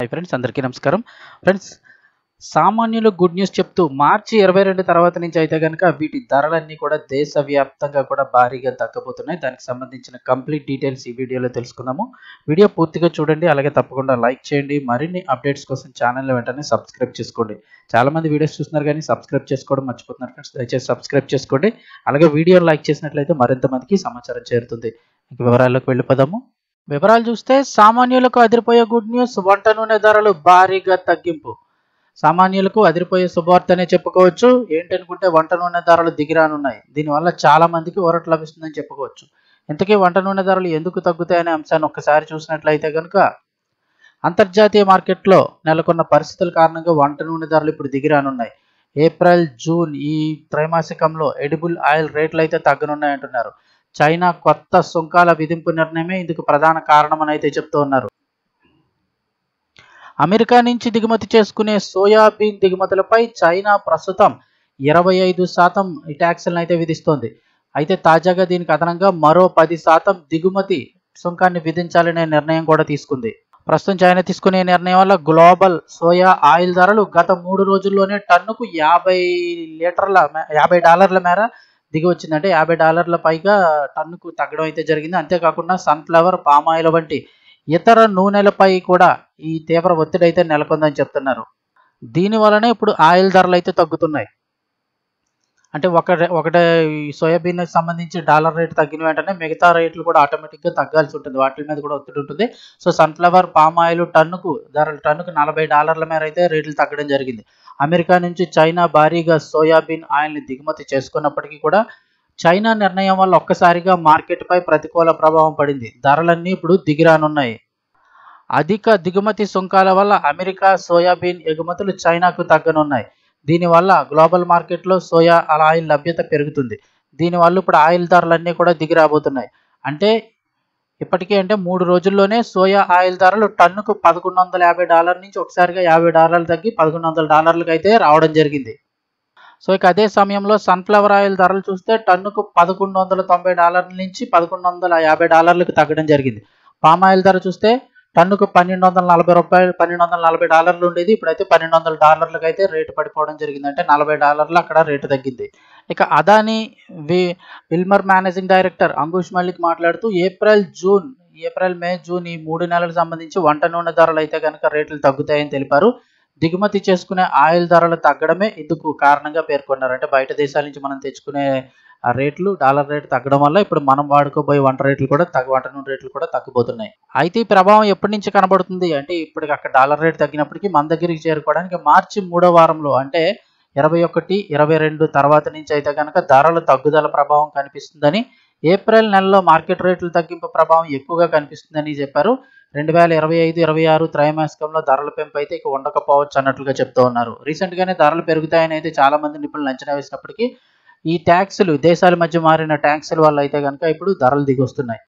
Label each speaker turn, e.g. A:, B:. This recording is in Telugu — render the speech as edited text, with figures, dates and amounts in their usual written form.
A: హాయ్ ఫ్రెండ్స్, అందరికీ నమస్కారం. ఫ్రెండ్స్, సామాన్యులు గుడ్ న్యూస్ చెప్తూ మార్చి 22 తర్వాత నుంచి అయితే గనుక వీటి ధరలన్నీ కూడా దేశవ్యాప్తంగా కూడా భారీగా తగ్గబోతున్నాయి. దానికి సంబంధించిన కంప్లీట్ డీటెయిల్స్ ఈ వీడియోలో తెలుసుకుందాము. వీడియో పూర్తిగా చూడండి, అలాగే తప్పకుండా లైక్ చేయండి. మరిన్ని అప్డేట్స్ కోసం ఛానల్ని వెంటనే సబ్స్క్రైబ్ చేసుకోండి. చాలామంది వీడియోస్ చూస్తున్నారు కానీ సబ్స్క్రైబ్ చేసుకోవడం మర్చిపోతున్నారు ఫ్రెండ్స్. దయచేసి సబ్స్క్రైబ్ చేసుకోండి. అలాగే వీడియోని లైక్ చేసినట్లయితే మరింత మందికి సమాచారం చేరుతుంది. ఇంక వివరాల్లోకి వెళ్ళిపోదాము. వివరాలు చూస్తే సామాన్యులకు అదిరిపోయే గుడ్ న్యూస్, వంట నూనె ధరలు భారీగా తగ్గింపు. సామాన్యులకు అదిరిపోయే శుభవార్తనే చెప్పుకోవచ్చు. ఏంటనుకుంటే వంట నూనె ధరలు దిగిరానున్నాయి. దీనివల్ల చాలా మందికి ఊరట లభిస్తుందని చెప్పుకోవచ్చు. ఇంతకీ వంట నూనె ధరలు ఎందుకు తగ్గుతాయనే అంశాన్ని ఒక్కసారి చూసినట్లయితే కనుక అంతర్జాతీయ మార్కెట్లో నెలకొన్న పరిస్థితుల కారణంగా వంట నూనె ధరలు ఇప్పుడు దిగిరానున్నాయి. ఏప్రిల్, జూన్ ఈ త్రైమాసికంలో ఎడిబుల్ ఆయిల్ రేట్లు అయితే తగ్గనున్నాయంటున్నారు. చైనా కొత్త సుంకాల విధింపు నిర్ణయమే ఇందుకు ప్రధాన కారణమని అయితే చెప్తూ ఉన్నారు. అమెరికా నుంచి దిగుమతి చేసుకునే సోయాబీన్ దిగుమతులపై చైనా ప్రస్తుతం 25% ట్యాక్సులను అయితే విధిస్తోంది. అయితే తాజాగా దీనికి అదనంగా మరో 10% దిగుమతి సుంకాన్ని విధించాలనే నిర్ణయం కూడా తీసుకుంది. ప్రస్తుతం చైనా తీసుకునే నిర్ణయం వల్ల గ్లోబల్ సోయా ఆయిల్ ధరలు గత 3 రోజుల్లోనే టన్నుకు $50 మేర దిగి వచ్చింది. అంటే $50 పైగా టన్నుకు తగ్గడం అయితే జరిగింది. అంతేకాకుండా సన్ఫ్లవర్, పామ్ ఆయిల్ వంటి ఇతర నూనెలపై కూడా ఈ తీవ్ర ఒత్తిడి అయితే నెలకొందని చెప్తున్నారు. దీని వలనే ఇప్పుడు ఆయిల్ ధరలు అయితే తగ్గుతున్నాయి. అంటే ఒకటే సోయాబీన్ సంబంధించి డాలర్ రేటు తగ్గిన వెంటనే మిగతా రేట్లు కూడా ఆటోమేటిక్గా తగ్గాల్సి ఉంటుంది. వాటి మీద కూడా ఒత్తిడి ఉంటుంది. సో సన్ఫ్లవర్, పామ్ ఆయిల్ టన్నుకు $40 మేర అయితే రేట్లు తగ్గడం జరిగింది. అమెరికా నుంచి చైనా భారీగా సోయాబీన్ ఆయిల్ని దిగుమతి చేసుకున్నప్పటికీ కూడా చైనా నిర్ణయం వల్ల ఒక్కసారిగా మార్కెట్పై ప్రతికూల ప్రభావం పడింది. ధరలన్నీ ఇప్పుడు దిగిరానున్నాయి. అధిక దిగుమతి సుంకాల వల్ల అమెరికా సోయాబీన్ ఎగుమతులు చైనాకు తగ్గనున్నాయి. దీనివల్ల గ్లోబల్ మార్కెట్లో సోయా ఆయిల్ లభ్యత పెరుగుతుంది. దీనివల్ల ఇప్పుడు ఆయిల్ ధరలన్నీ కూడా దిగిరాబోతున్నాయి. అంటే ఇప్పటికే 3 రోజుల్లోనే సోయా ఆయిల్ ధరలు టన్నుకు $1150 నుంచి ఒకసారిగా $50 తగ్గి $1100 అయితే రావడం జరిగింది. సో ఇక అదే సమయంలో సన్ఫ్లవర్ ఆయిల్ ధరలు చూస్తే టన్నుకు $1190 నుంచి $1150 తగ్గడం జరిగింది. పామ్ ఆయిల్ ధర చూస్తే టన్నుకు $1240 ఉండేది. ఇప్పుడైతే $1200 అయితే రేటు పడిపోవడం జరిగింది. అంటే $40 అక్కడ రేటు తగ్గింది. ఇక Adani Wilmar managing director Ankush Mallik మాట్లాడుతూ ఏప్రిల్, మే, జూన్ ఈ 3 నెలలకు సంబంధించి వంట నూనె ధరలు అయితే కనుక రేట్లు తగ్గుతాయని తెలిపారు. దిగుమతి చేసుకునే ఆయిల్ ధరలు తగ్గడమే ఇందుకు కారణంగా పేర్కొన్నారు. అంటే బయట దేశాల నుంచి మనం తెచ్చుకునే రేట్లు, డాలర్ రేటు తగ్గడం వల్ల ఇప్పుడు మనం వాడుకోబోయే వంట నూనె రేట్లు కూడా తగ్గిపోతున్నాయి. అయితే ఈ ప్రభావం ఎప్పటి నుంచి కనబడుతుంది అంటే ఇప్పటికి అక్కడ డాలర్ రేటు తగ్గినప్పటికీ మన దగ్గరికి చేరుకోవడానికి మార్చి 3వ వారంలో అంటే 21, 22 తర్వాత నుంచి అయితే కనుక ధరల తగ్గుదల ప్రభావం కనిపిస్తుందని, ఏప్రిల్ నెలలో మార్కెట్ రేట్లు తగ్గింపు ప్రభావం ఎక్కువగా కనిపిస్తుందని చెప్పారు. 2025, 26 త్రైమాసికంలో ధరల పెంపు అయితే ఇక ఉండకపోవచ్చు అన్నట్లుగా చెప్తూ ఉన్నారు. రీసెంట్గానే ధరలు పెరుగుతాయని అయితే చాలా మంది నిపుణులు అంచనా వేసినప్పటికీ ఈ దేశాల మధ్య మారిన ట్యాక్సుల వల్ల అయితే కనుక ఇప్పుడు ధరలు దిగొస్తున్నాయి.